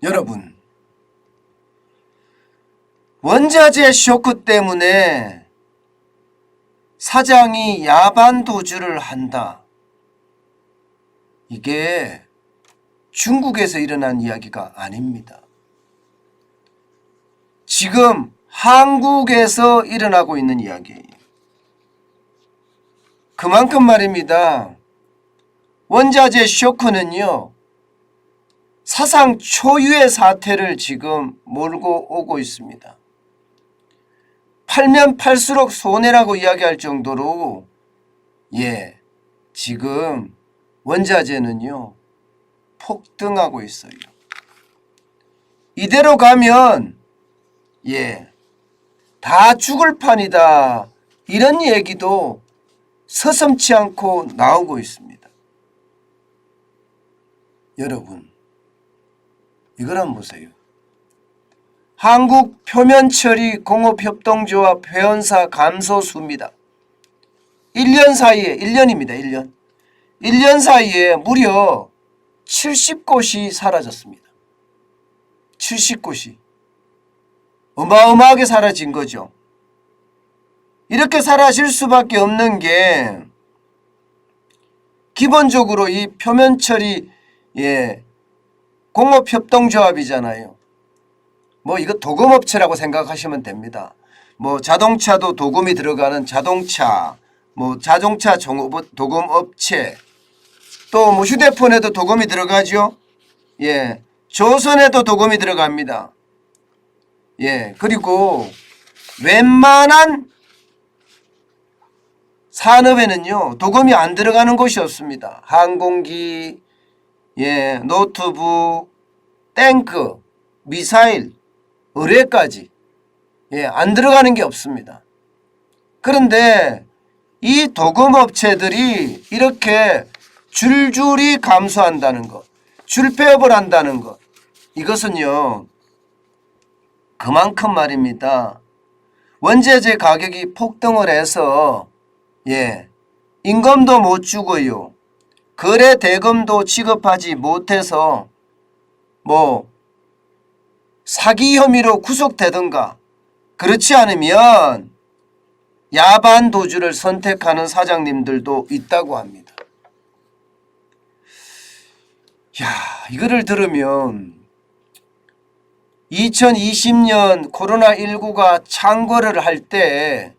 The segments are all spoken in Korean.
여러분, 원자재 쇼크 때문에 사장이 야반 도주를 한다. 이게 중국에서 일어난 이야기가 아닙니다. 지금 한국에서 일어나고 있는 이야기예요. 그만큼 말입니다. 원자재 쇼크는요, 사상 초유의 사태를 지금 몰고 오고 있습니다. 팔면 팔수록 손해라고 이야기할 정도로 지금 원자재는요 폭등하고 있어요. 이대로 가면 다 죽을 판이다, 이런 얘기도 서슴지 않고 나오고 있습니다. 여러분, 이걸 한번 보세요. 한국표면처리공업협동조합 회원사 감소수입니다. 1년 사이에, 1년입니다. 1년 사이에 무려 70곳이 사라졌습니다. 70곳이. 어마어마하게 사라진 거죠. 이렇게 사라질 수밖에 없는 게, 기본적으로 이 표면처리 공업협동조합이잖아요. 이거 도금업체라고 생각하시면 됩니다. 자동차도 도금이 들어가는 자동차, 자동차 도금업체, 또 휴대폰에도 도금이 들어가죠. 조선에도 도금이 들어갑니다. 그리고 웬만한 산업에는요 도금이 안 들어가는 곳이 없습니다. 항공기, 노트북, 탱크, 미사일, 의뢰까지 안 들어가는 게 없습니다. 그런데 이 도금업체들이 이렇게 줄줄이 감소한다는 것, 줄폐업을 한다는 것, 이것은요 그만큼 말입니다. 원자재 가격이 폭등을 해서 임금도 못 주고요, 거래 대금도 지급하지 못해서 사기 혐의로 구속되든가, 그렇지 않으면 야반 도주를 선택하는 사장님들도 있다고 합니다. 이거를 들으면 2020년 코로나19가 창궐을 할 때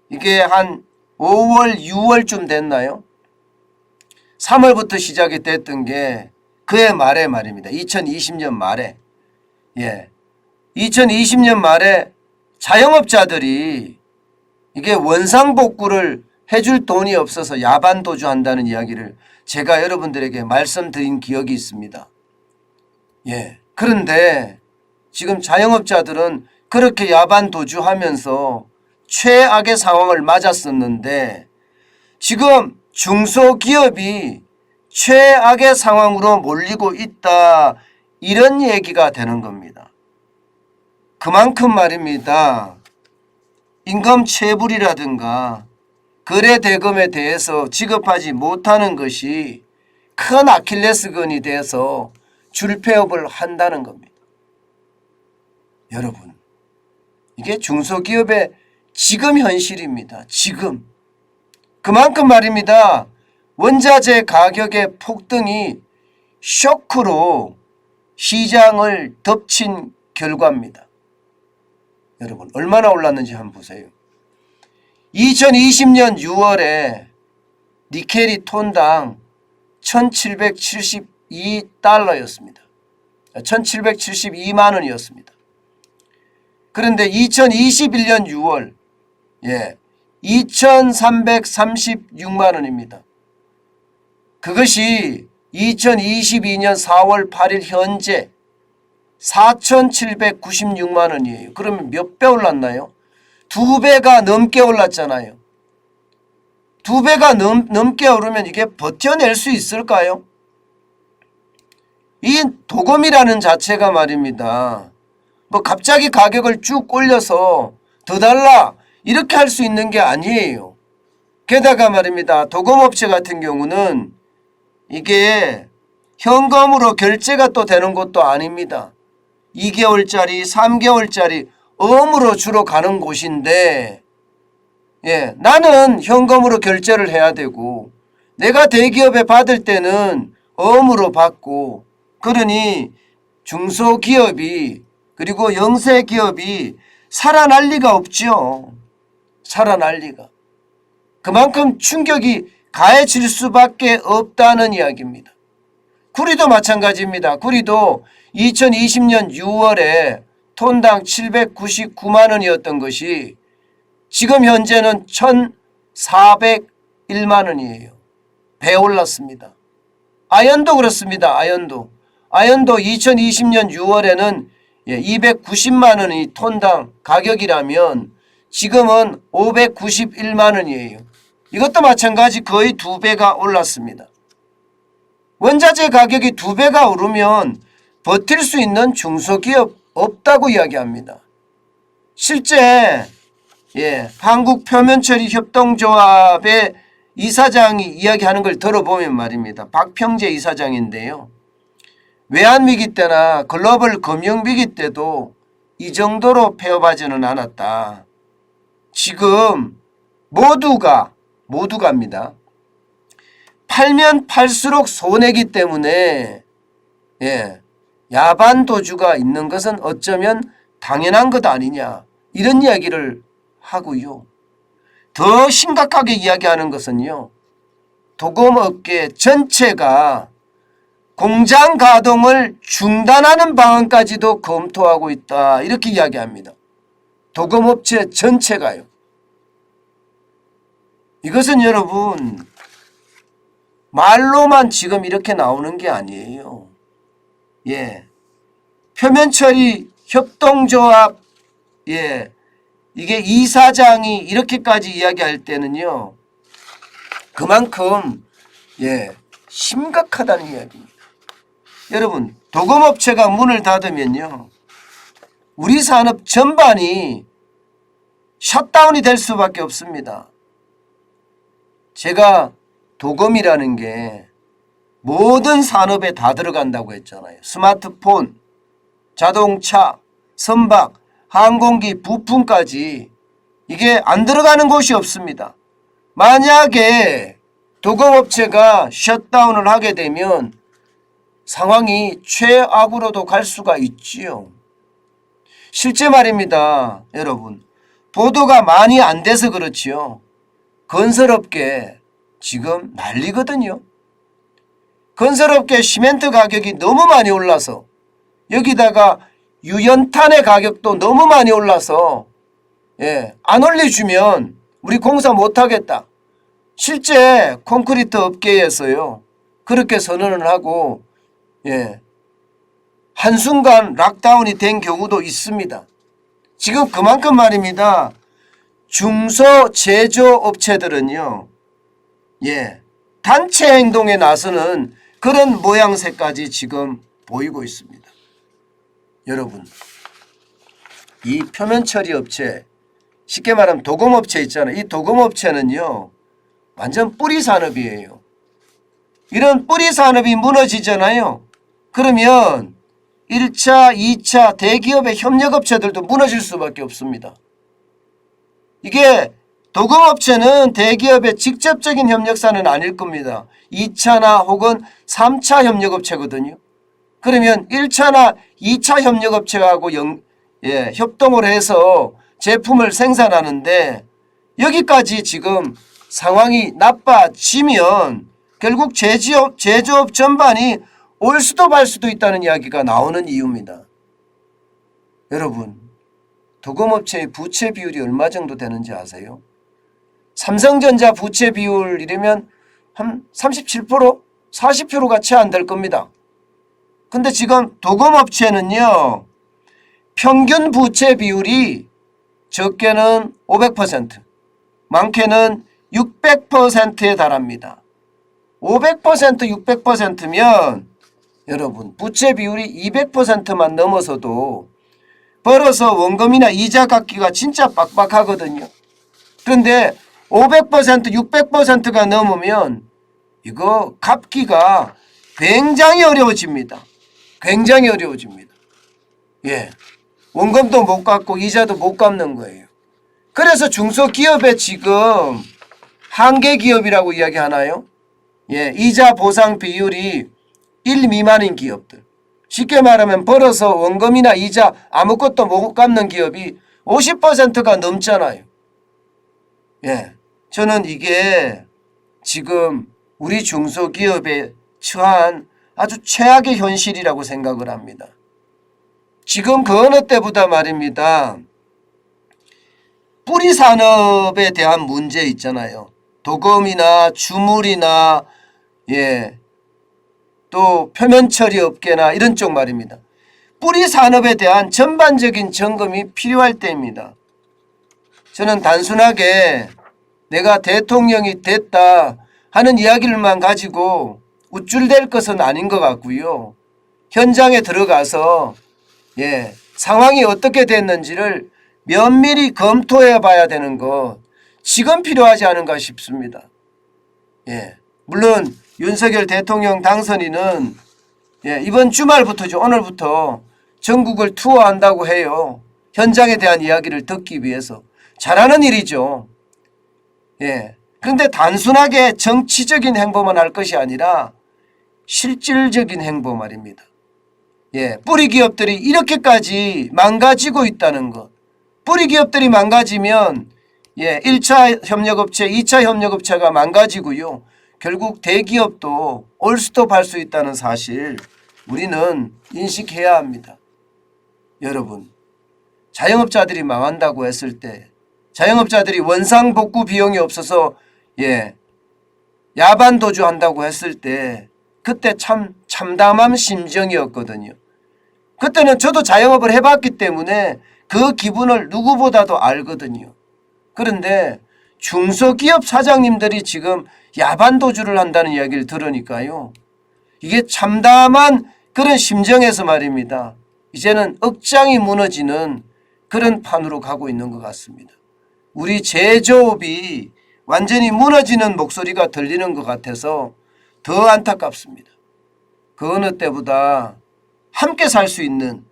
이게 한 5월, 6월쯤 됐나요? 3월부터 시작이 됐던 게 그해 말에 말입니다. 2020년 말에. 2020년 말에 자영업자들이 이게 원상복구를 해줄 돈이 없어서 야반 도주한다는 이야기를 제가 여러분들에게 말씀드린 기억이 있습니다. 그런데 지금 자영업자들은 그렇게 야반 도주하면서 최악의 상황을 맞았었는데, 지금 중소기업이 최악의 상황으로 몰리고 있다, 이런 얘기가 되는 겁니다. 그만큼 말입니다. 임금 체불이라든가 거래 대금에 대해서 지급하지 못하는 것이 큰 아킬레스건이 돼서 줄폐업을 한다는 겁니다. 여러분, 이게 중소기업의 지금 현실입니다. 지금. 그만큼 말입니다. 원자재 가격의 폭등이 쇼크로 시장을 덮친 결과입니다. 여러분, 얼마나 올랐는지 한번 보세요. 2020년 6월에 니켈이 톤당 1772달러였습니다. 1772만 원이었습니다. 그런데 2021년 6월 2336만 원입니다. 그것이 2022년 4월 8일 현재 4796만 원이에요. 그러면 몇 배 올랐나요? 2배가 넘게 올랐잖아요. 2배가 넘게 오르면 이게 버텨낼 수 있을까요? 이 도금이라는 자체가 말입니다. 갑자기 가격을 쭉 올려서 더 달라 이렇게 할 수 있는 게 아니에요. 게다가 말입니다. 도금업체 같은 경우는 이게 현금으로 결제가 또 되는 것도 아닙니다. 2개월짜리 3개월짜리 어음으로 주로 가는 곳인데 나는 현금으로 결제를 해야 되고 내가 대기업에 받을 때는 어음으로 받고 그러니 중소기업이 그리고 영세기업이 살아날 리가 없죠. 살아날 리가. 그만큼 충격이 가해질 수밖에 없다는 이야기입니다. 구리도 마찬가지입니다. 구리도 2020년 6월에 톤당 799만 원이었던 것이 지금 현재는 1,401만 원이에요. 배 올랐습니다. 아연도 그렇습니다. 아연도 2020년 6월에는 290만 원이 톤당 가격이라면 지금은 591만 원이에요. 이것도 마찬가지 거의 2배가 올랐습니다. 원자재 가격이 2배가 오르면 버틸 수 있는 중소기업 없다고 이야기합니다. 실제 한국표면처리협동조합의 이사장이 이야기하는 걸 들어보면 말입니다. 박평재 이사장인데요. 외환위기 때나 글로벌 금융위기 때도 이 정도로 폐업하지는 않았다. 지금 모두가입니다. 팔면 팔수록 손해기 때문에 야반도주가 있는 것은 어쩌면 당연한 것 아니냐 이런 이야기를 하고요. 더 심각하게 이야기하는 것은요. 도금업계 전체가 공장 가동을 중단하는 방안까지도 검토하고 있다 이렇게 이야기합니다. 도금업체 전체가요. 이것은 여러분 말로만 지금 이렇게 나오는 게 아니에요. 표면처리 협동조합 이게 이사장이 이렇게까지 이야기할 때는요. 그만큼 심각하다는 이야기입니다. 여러분 도금업체가 문을 닫으면요. 우리 산업 전반이 셧다운이 될 수밖에 없습니다. 제가 도금이라는 게 모든 산업에 다 들어간다고 했잖아요. 스마트폰, 자동차, 선박, 항공기, 부품까지 이게 안 들어가는 곳이 없습니다. 만약에 도금업체가 셧다운을 하게 되면 상황이 최악으로도 갈 수가 있지요. 실제 말입니다. 여러분 보도가 많이 안 돼서 그렇지요. 건설업계 지금 난리거든요. 건설업계 시멘트 가격이 너무 많이 올라서 여기다가 유연탄의 가격도 너무 많이 올라서 안 올려주면 우리 공사 못하겠다. 실제 콘크리트 업계에서요. 그렇게 선언을 하고 한순간 락다운이 된 경우도 있습니다. 지금 그만큼 말입니다. 중소제조업체들은요. 단체 행동에 나서는 그런 모양새까지 지금 보이고 있습니다. 여러분 이 표면처리 업체 쉽게 말하면 도금업체 있잖아요. 이 도금업체는요. 완전 뿌리 산업이에요. 이런 뿌리 산업이 무너지잖아요. 그러면 1차, 2차 대기업의 협력업체들도 무너질 수밖에 없습니다. 이게 도금업체는 대기업의 직접적인 협력사는 아닐 겁니다. 2차나 혹은 3차 협력업체거든요. 그러면 1차나 2차 협력업체하고 협동을 해서 제품을 생산하는데 여기까지 지금 상황이 나빠지면 결국 제조업 전반이 올 수도 말 수도 있다는 이야기가 나오는 이유입니다. 여러분 도금업체의 부채 비율이 얼마 정도 되는지 아세요? 삼성전자 부채 비율 이러면 한 37%? 40%가 채 안 될 겁니다. 근데 지금 도금업체는요. 평균 부채 비율이 적게는 500%, 많게는 600%에 달합니다. 500%, 600%면 여러분 부채 비율이 200%만 넘어서도 벌어서 원금이나 이자 갚기가 진짜 빡빡하거든요. 그런데 500%, 600%가 넘으면 이거 갚기가 굉장히 어려워집니다. 굉장히 어려워집니다. 예. 원금도 못 갚고 이자도 못 갚는 거예요. 그래서 중소기업에 지금 한계기업이라고 이야기하나요? 예, 이자 보상 비율이 1 미만인 기업들. 쉽게 말하면 벌어서 원금이나 이자 아무것도 못 갚는 기업이 50%가 넘잖아요. 예, 저는 이게 지금 우리 중소기업에 처한 아주 최악의 현실이라고 생각을 합니다. 지금 그 어느 때보다 말입니다. 뿌리 산업에 대한 문제 있잖아요. 도금이나 주물이나 예, 또 표면 처리 업계나 이런 쪽 말입니다. 뿌리 산업에 대한 전반적인 점검이 필요할 때입니다. 저는 단순하게 내가 대통령이 됐다 하는 이야기를만 가지고 우쭐댈 것은 아닌 것 같고요. 현장에 들어가서 예, 상황이 어떻게 됐는지를 면밀히 검토해 봐야 되는 것 지금 필요하지 않은가 싶습니다. 예, 물론 윤석열 대통령 당선인은 예, 이번 주말부터죠. 오늘부터 전국을 투어한다고 해요. 현장에 대한 이야기를 듣기 위해서. 잘하는 일이죠. 예. 그런데 단순하게 정치적인 행보만 할 것이 아니라 실질적인 행보 말입니다. 예, 뿌리 기업들이 이렇게까지 망가지고 있다는 것. 뿌리 기업들이 망가지면 예, 1차 협력업체, 2차 협력업체가 망가지고요. 결국 대기업도 올스톱할 수 있다는 사실 우리는 인식해야 합니다. 여러분, 자영업자들이 망한다고 했을 때 자영업자들이 원상복구 비용이 없어서 예, 야반도주 한다고 했을 때 그때 참 참담한 심정이었거든요. 그때는 저도 자영업을 해봤기 때문에 그 기분을 누구보다도 알거든요. 그런데 중소기업 사장님들이 지금 야반도주를 한다는 이야기를 들으니까요. 이게 참담한 그런 심정에서 말입니다. 이제는 억장이 무너지는 그런 판으로 가고 있는 것 같습니다. 우리 제조업이 완전히 무너지는 목소리가 들리는 것 같아서 더 안타깝습니다. 그 어느 때보다 함께 살 수 있는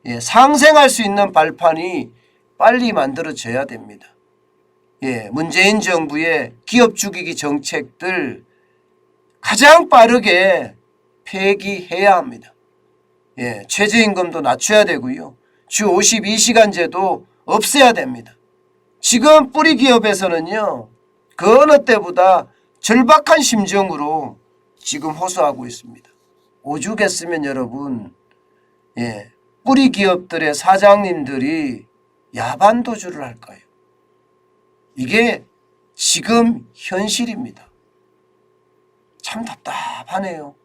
예, 상생할 수 있는 발판이 빨리 만들어져야 됩니다. 예, 문재인 정부의 기업 죽이기 정책들 가장 빠르게 폐기해야 합니다. 예, 최저임금도 낮춰야 되고요. 주 52시간제도 없애야 됩니다. 지금 뿌리 기업에서는요. 그 어느 때보다 절박한 심정으로 지금 호소하고 있습니다. 오죽했으면 여러분 예, 뿌리 기업들의 사장님들이 야반도주를 할까요? 이게 지금 현실입니다. 참 답답하네요.